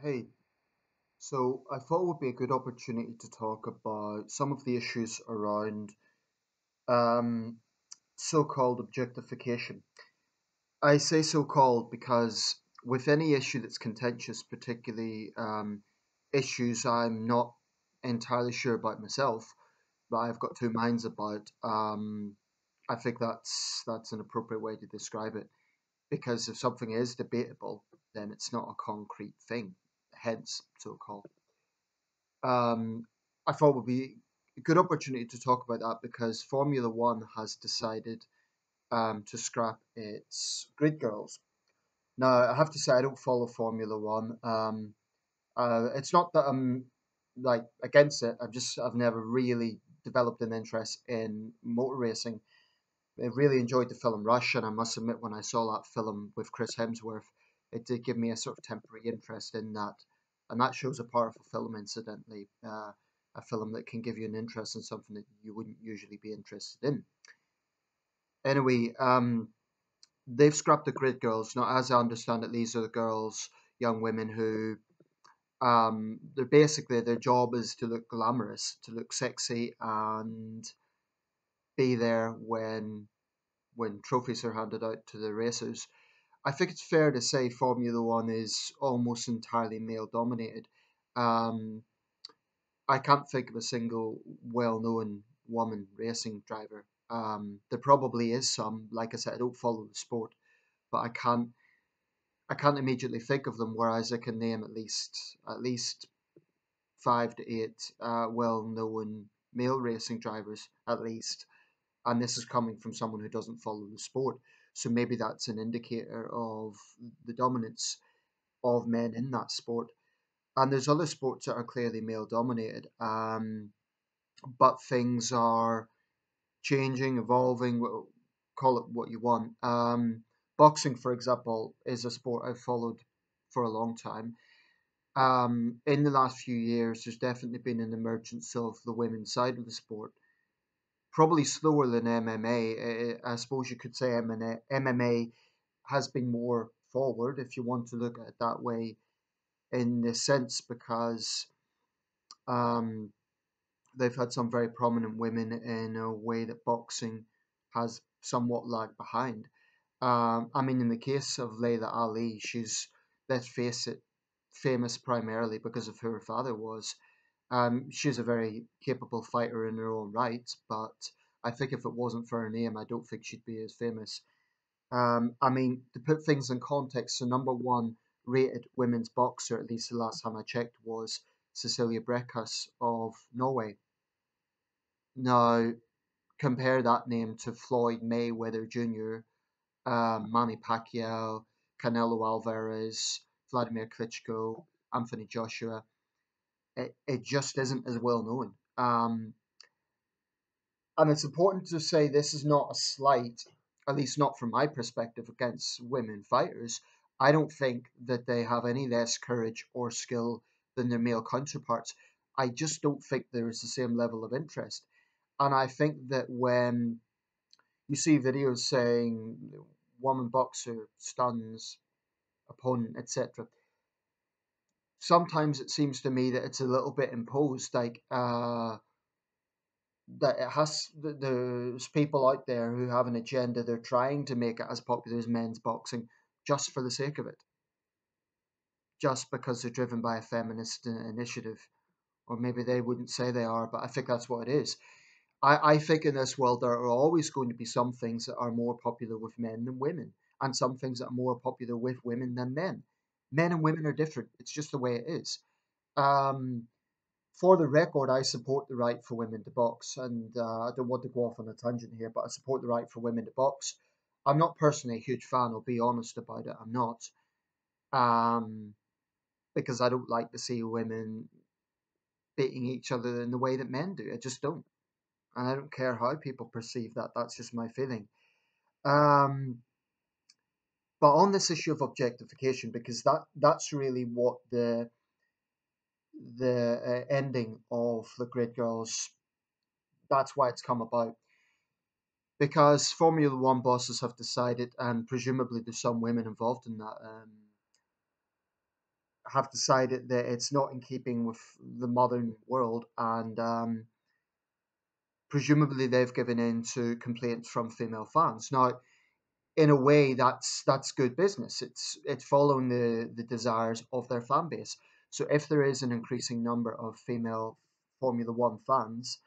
Hey, so I thought it would be a good opportunity to talk about some of the issues around um, so-called objectification. I say so-called because with any issue that's contentious, particularly issues I'm not entirely sure about myself, but I've got two minds about, I think that's an appropriate way to describe it. Because if something is debatable, then it's not a concrete thing, hence so-called. I thought would be a good opportunity to talk about that because Formula One has decided to scrap its grid girls. Now, I have to say, I don't follow Formula One. It's not that I'm like against it. I've never really developed an interest in motor racing. I really enjoyed the film Rush, and I must admit, when I saw that film with Chris Hemsworth, it did give me a sort of temporary interest in that. And that shows a powerful film, incidentally, a film that can give you an interest in something that you wouldn't usually be interested in. Anyway, they've scrapped the grid girls. Now, as I understand it, these are the girls, young women who they're basically their job is to look glamorous, to look sexy, and be there when trophies are handed out to the racers. I think it's fair to say Formula One is almost entirely male dominated. Um, I can't think of a single well known woman racing driver. There probably is some. Like I said, I don't follow the sport, but I can't immediately think of them. Whereas I can name at least 5 to 8 well known male racing drivers at least, and this is coming from someone who doesn't follow the sport. So maybe that's an indicator of the dominance of men in that sport. And there's other sports that are clearly male dominated, but things are changing, evolving. Call it what you want. Boxing, for example, is a sport I've followed for a long time. In the last few years, there's definitely been an emergence of the women's side of the sport. Probably slower than MMA. I suppose you could say MMA has been more forward, if you want to look at it that way, in this sense, because um, they've had some very prominent women in a way that boxing has somewhat lagged behind. I mean, in the case of Layla Ali, she's, let's face it, famous primarily because of who her father was. She's a very capable fighter in her own right, but I think if it wasn't for her name, I don't think she'd be as famous. I mean, to put things in context, the number one rated women's boxer, at least the last time I checked, was Cecilia Brækhus of Norway. Now, compare that name to Floyd Mayweather Jr., Manny Pacquiao, Canelo Alvarez, Vladimir Klitschko, Anthony Joshua. It just isn't as well known. And it's important to say this is not a slight, at least not from my perspective, against women fighters. I don't think that they have any less courage or skill than their male counterparts. I just don't think there is the same level of interest. And I think that when you see videos saying woman boxer stuns opponent, etc., sometimes it seems to me that it's a little bit imposed. Like, that it has there's people out there who have an agenda. They're trying to make it as popular as men's boxing just for the sake of it, just because they're driven by a feminist initiative. Or maybe they wouldn't say they are, but I think that's what it is. I think in this world there are always going to be some things that are more popular with men than women, and some things that are more popular with women than men. Men and women are different. It's just the way it is. Um, for the record, I support the right for women to box, and I don't want to go off on a tangent here, but I support the right for women to box. I'm not personally a huge fan. I'll be honest about it. I'm not, um, because I don't like to see women beating each other in the way that men do. I just don't, and I don't care how people perceive that. That's just my feeling. Um, but on this issue of objectification, because that's really what the ending of the Grid Girls. That's why it's come about. Because Formula One bosses have decided, and presumably there's some women involved in that, have decided that it's not in keeping with the modern world, and presumably they've given in to complaints from female fans. Now, in a way, that's good business. It's following the desires of their fan base. So if there is an increasing number of female Formula One fans,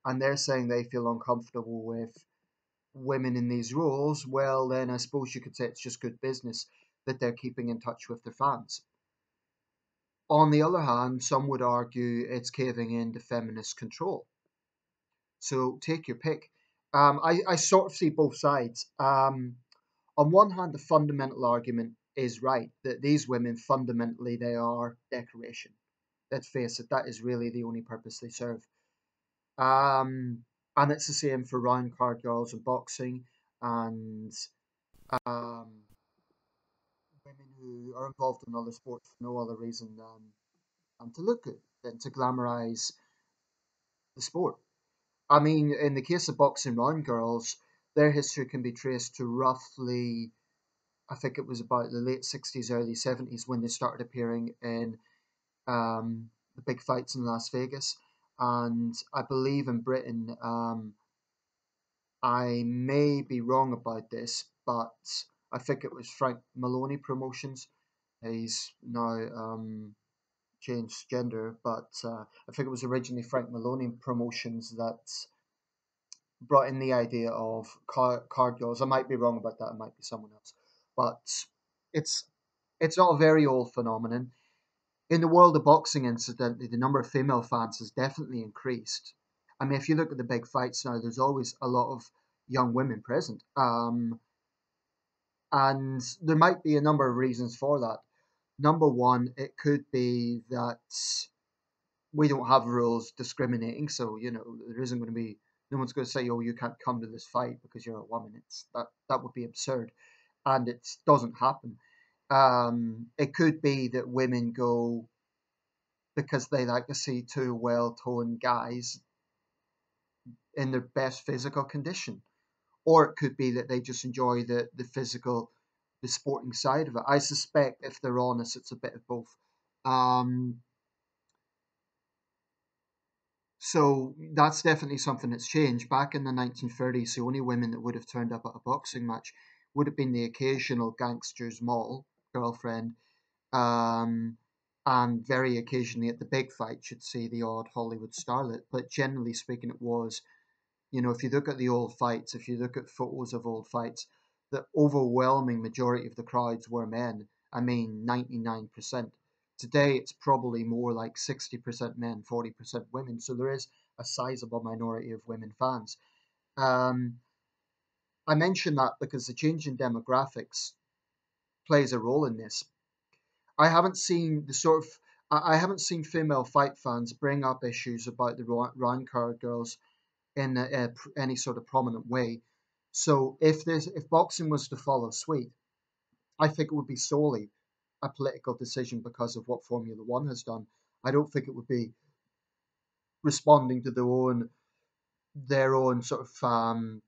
and they're saying they feel uncomfortable with women in these roles, well, then I suppose you could say it's just good business that they're keeping in touch with their fans. On the other hand, some would argue it's caving in to feminist control. So take your pick. I sort of see both sides. On one hand, the fundamental argument is right that these women fundamentally they are decoration. Let's face it, that is really the only purpose they serve. And it's the same for round card girls and boxing and um, women who are involved in other sports for no other reason than to look good, than to glamorize the sport. I mean, in the case of boxing round girls, their history can be traced to roughly, I think it was about the late 60s, early 70s when they started appearing in the big fights in Las Vegas. And I believe in Britain, I may be wrong about this, but I think it was Frank Maloney Promotions. He's now changed gender, but I think it was originally Frank Maloney Promotions that brought in the idea of card girls. I might be wrong about that. It might be someone else, but it's it's not a very old phenomenon. In the world of boxing, incidentally, the number of female fans has definitely increased. I mean, if you look at the big fights now, there's always a lot of young women present, and there might be a number of reasons for that. Number one, it could be that we don't have rules discriminating, so there isn't going to be no one's going to say, "Oh, you can't come to this fight because you're a woman." That would be absurd, and it doesn't happen. It could be that women go because they like to see two well-toned guys in their best physical condition, or it could be that they just enjoy the physical, the sporting side of it. I suspect, if they're honest, it's a bit of both. Um, So that's definitely something that's changed. Back in the 1930s, the only women that would have turned up at a boxing match would have been the occasional gangster's mall girlfriend, um, and very occasionally at the big fight you'd see the odd Hollywood starlet. But generally speaking, it was, if you look at the old fights, if you look at photos of old fights, the overwhelming majority of the crowds were men. I mean, 99%. Today, it's probably more like 60% men, 40% women. So there is a sizable minority of women fans. Um, I mention that because the change in demographics plays a role in this. I haven't seen the sort of I haven't seen female fight fans bring up issues about the round card girls in any sort of prominent way. So if boxing was to follow suit, I think it would be solely a political decision because of what Formula One has done. I don't think it would be responding to their own sort of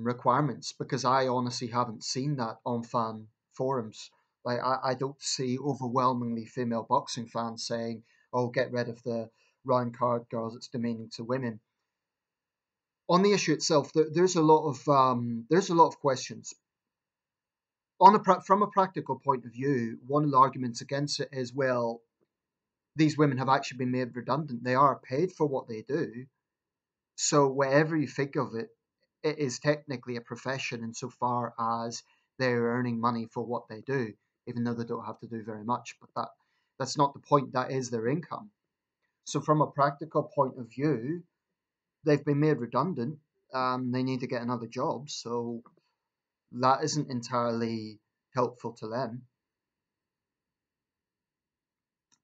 requirements, because I honestly haven't seen that on fan forums. Like I don't see overwhelmingly female boxing fans saying, "Oh, get rid of the round card girls; it's demeaning to women." On the issue itself, there's a lot of questions. From a practical point of view, one of the arguments against it is, well, these women have actually been made redundant. They are paid for what they do, so whatever you think of it, it is technically a profession insofar as they're earning money for what they do, even though they don't have to do very much. But that's not the point. That is their income. So from a practical point of view, they've been made redundant. They need to get another job. So that isn't entirely helpful to them.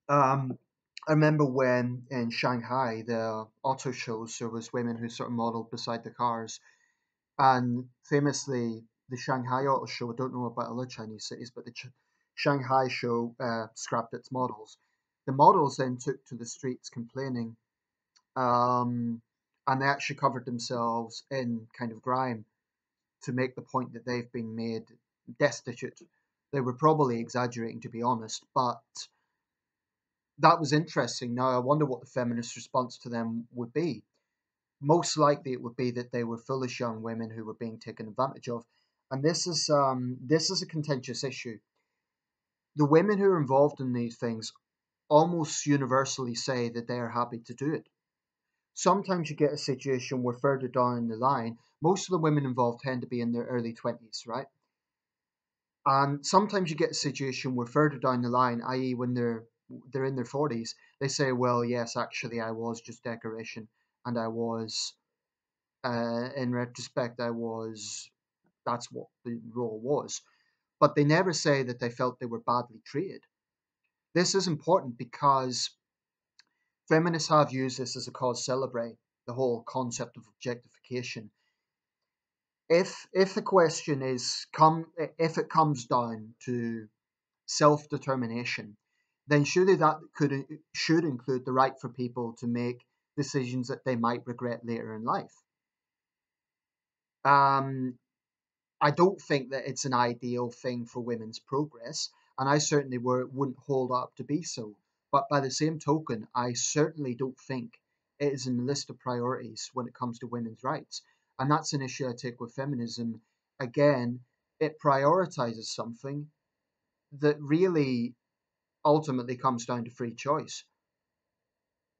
Um, I remember when in Shanghai, the auto shows, there was women who sort of modeled beside the cars. And famously, the Shanghai Auto Show, I don't know about other Chinese cities, but the Shanghai show scrapped its models. The models then took to the streets complaining, um, and they actually covered themselves in kind of grime to make the point that they've been made destitute They were probably exaggerating, to be honest, but that was interesting. Now, I wonder what the feminist response to them would be. Most likely, it would be that they were foolish young women who were being taken advantage of, and this is a contentious issue. The women who are involved in these things almost universally say that they are happy to do it. Sometimes you get a situation where further down the line, most of the women involved tend to be in their early 20s, right? And sometimes you get a situation where further down the line, i.e., when they're in their 40s, they say, "Well, yes, actually, I was just decoration, and I was, in retrospect, I was. That's what the role was." But they never say that they felt they were badly treated. This is important because feminists have used this as a cause celebre, the whole concept of objectification. If the question is come if it comes down to self determination, then surely that should include the right for people to make decisions that they might regret later in life. Um, I don't think that it's an ideal thing for women's progress, and I certainly wouldn't hold up to be so. But by the same token, I certainly don't think it is in the list of priorities when it comes to women's rights. And that's an issue I take with feminism. Again, it prioritizes something that really ultimately comes down to free choice.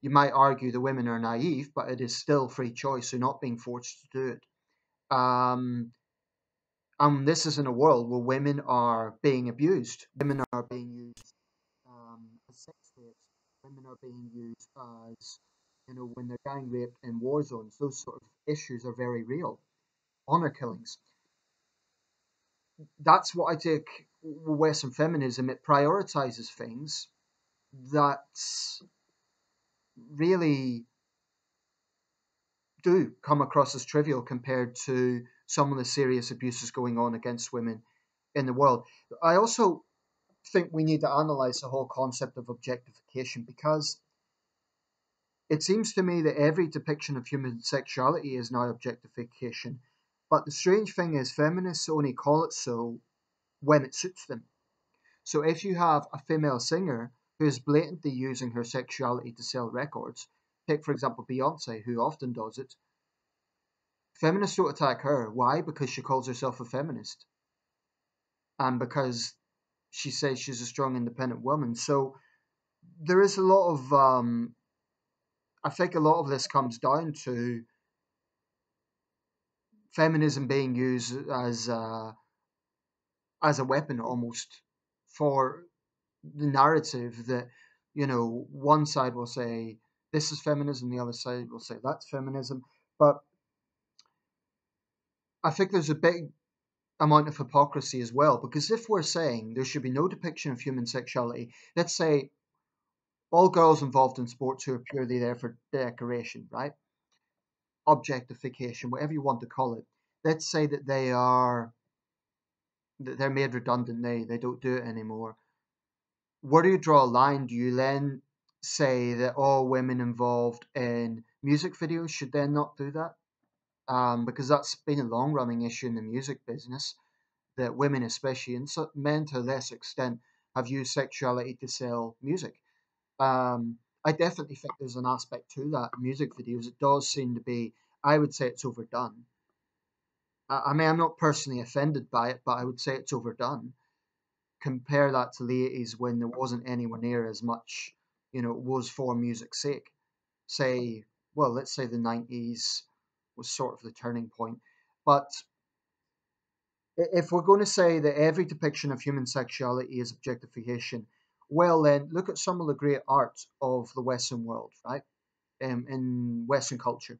You might argue the women are naive, but it is still free choice. They're not being forced to do it. This is in a world where women are being abused. Women are being used as sex slaves. Women are being used as, when they're gang raped in war zones. Those sort of issues are very real. Honor killings. That's what I take Western feminism. It prioritizes things that really do come across as trivial compared to some of the serious abuses going on against women in the world. I also think we need to analyze the whole concept of objectification because it seems to me that every depiction of human sexuality is now objectification. But the strange thing is, feminists only call it so when it suits them. So if you have a female singer who is blatantly using her sexuality to sell records, take for example Beyonce, who often does it, feminists don't attack her. Why? Because she calls herself a feminist and because she says she's a strong, independent woman. So there is a lot of, I think a lot of this comes down to feminism being used as a weapon almost for the narrative that, one side will say this is feminism, the other side will say that's feminism. But I think there's a big amount of hypocrisy as well, because if we're saying there should be no depiction of human sexuality, let's say all girls involved in sports who are purely there for decoration, right? Objectification, whatever you want to call it. Let's say that they're made redundant, they don't do it anymore. Where do you draw a line? Do you then say that all women involved in music videos should then not do that? Because that's been a long running issue in the music business that women, especially, and so men to a lesser extent, have used sexuality to sell music. I definitely think there's an aspect to that. Music videos, it does seem to be, I would say it's overdone. I mean, I'm not personally offended by it, but I would say it's overdone. Compare that to the 80s when there wasn't anywhere near as much, it was for music's sake. Say, well, let's say the 90s was sort of the turning point. But if we're going to say that every depiction of human sexuality is objectification, well, then look at some of the great art of the Western world, right? In Western culture.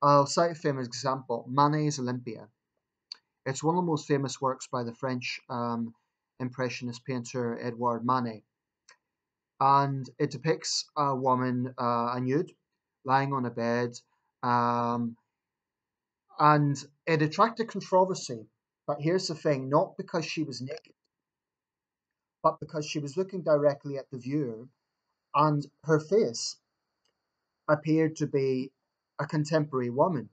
I'll cite a famous example Manet's Olympia. It's one of the most famous works by the French Impressionist painter Edouard Manet. And it depicts a woman, a nude, lying on a bed. Um, and it attracted controversy. But here's the thing, not because she was naked, but because she was looking directly at the viewer and her face appeared to be a contemporary woman.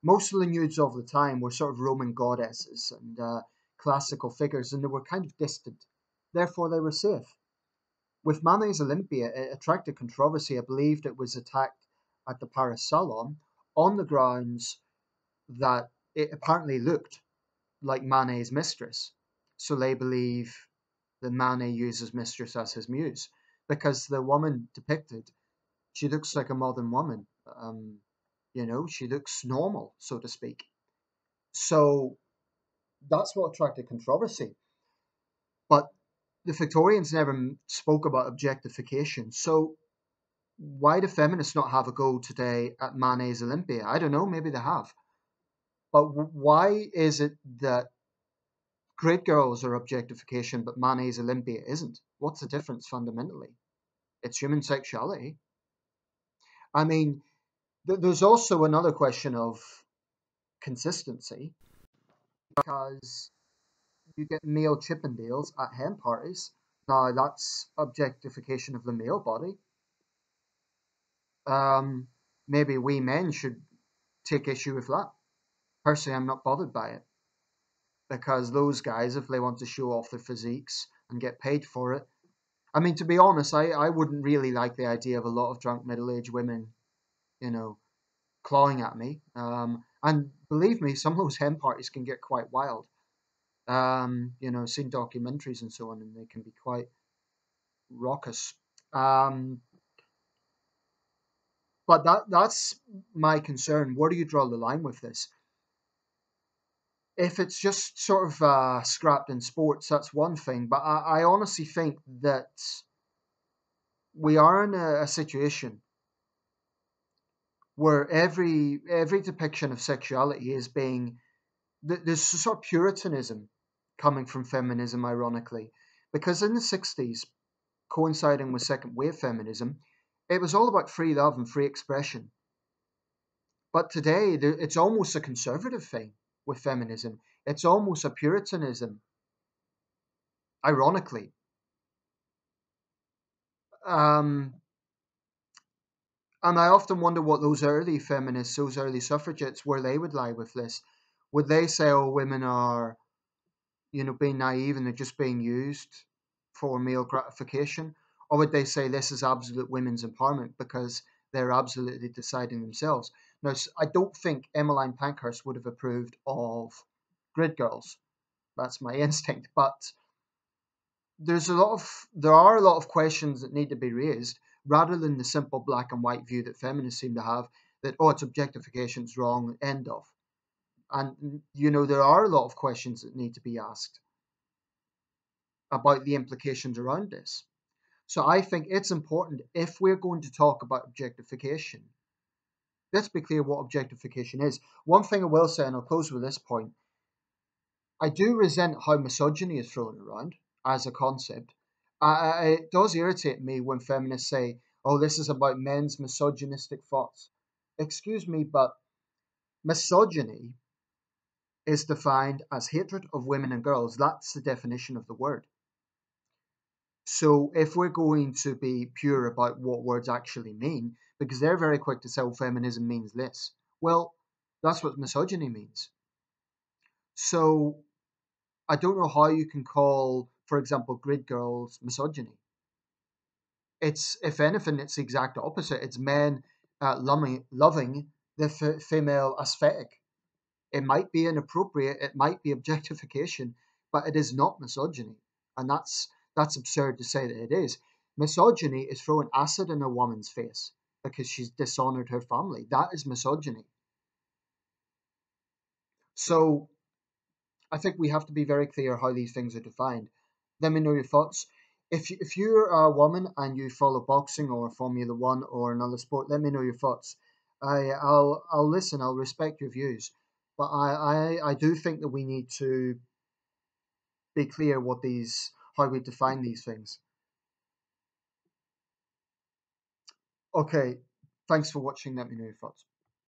Most of the nudes of the time were sort of Roman goddesses and classical figures, and they were kind of distant. Therefore, they were safe. With Manet's Olympia, it attracted controversy. I believed it was attacked at the Paris Salon on the grounds that it apparently looked like Manet's mistress. So they believe that Manet uses mistress as his muse because the woman depicted, she looks like a modern woman. She looks normal, so to speak. So that's what attracted controversy. But the Victorians never spoke about objectification. So why do feminists not have a go today at Manet's Olympia? I don't know, maybe they have. But why is it that Great Girls are objectification, but Manet's Olympia isn't? What's the difference fundamentally? It's human sexuality. I mean, there's also another question of consistency because you get male Chippendales at hen parties. Now, that's objectification of the male body. Um, Maybe we men should take issue with that. Personally, I'm not bothered by it because those guys, if they want to show off their physiques and get paid for it, I mean, to be honest, I wouldn't really like the idea of a lot of drunk middle-aged women, you know, clawing at me. And believe me, some of those hen parties can get quite wild. Seen documentaries and so on, and they can be quite raucous. Um, but that's my concern. Where do you draw the line with this? If it's just sort of scrapped in sports, that's one thing. But I honestly think that we are in a situation where every depiction of sexuality is being there's sort of puritanism coming from feminism, ironically, because in the 60s, coinciding with second wave feminism, it was all about free love and free expression. But today, it's almost a conservative thing with feminism. It's almost a puritanism, ironically. Um, and I often wonder what those early feminists, those early suffragettes, where they would lie with this. Would they say, oh, women are, being naive and they're just being used for male gratification? Or would they say this is absolute women's empowerment because they're absolutely deciding themselves? Now, I don't think Emmeline Pankhurst would have approved of grid girls. That's my instinct. But there are a lot of questions that need to be raised rather than the simple black and white view that feminists seem to have that, oh, it's objectification, it's wrong, end of. And, there are a lot of questions that need to be asked about the implications around this. So I think it's important if we're going to talk about objectification, let's be clear what objectification is. One thing I will say, and I'll close with this point, I do resent how misogyny is thrown around as a concept. It does irritate me when feminists say, oh, this is about men's misogynistic thoughts. Excuse me, but misogyny is defined as hatred of women and girls. That's the definition of the word. So if we're going to be pure about what words actually mean, because they're very quick to say, oh, feminism means this. Well, that's what misogyny means. So I don't know how you can call, for example, grid girls misogyny. It's, if anything, it's the exact opposite. It's men loving the female aesthetic. It might be inappropriate, it might be objectification, but it is not misogyny, and that's absurd to say that it is. Misogyny is throwing acid in a woman's face because she's dishonored her family. That is misogyny. So I think we have to be very clear how these things are defined. Let me know your thoughts. If you're a woman and you follow boxing or Formula One or another sport, let me know your thoughts. I'll listen. I'll respect your views, but I do think that we need to be clear how we define these things. Okay, thanks for watching. Let me know your thoughts.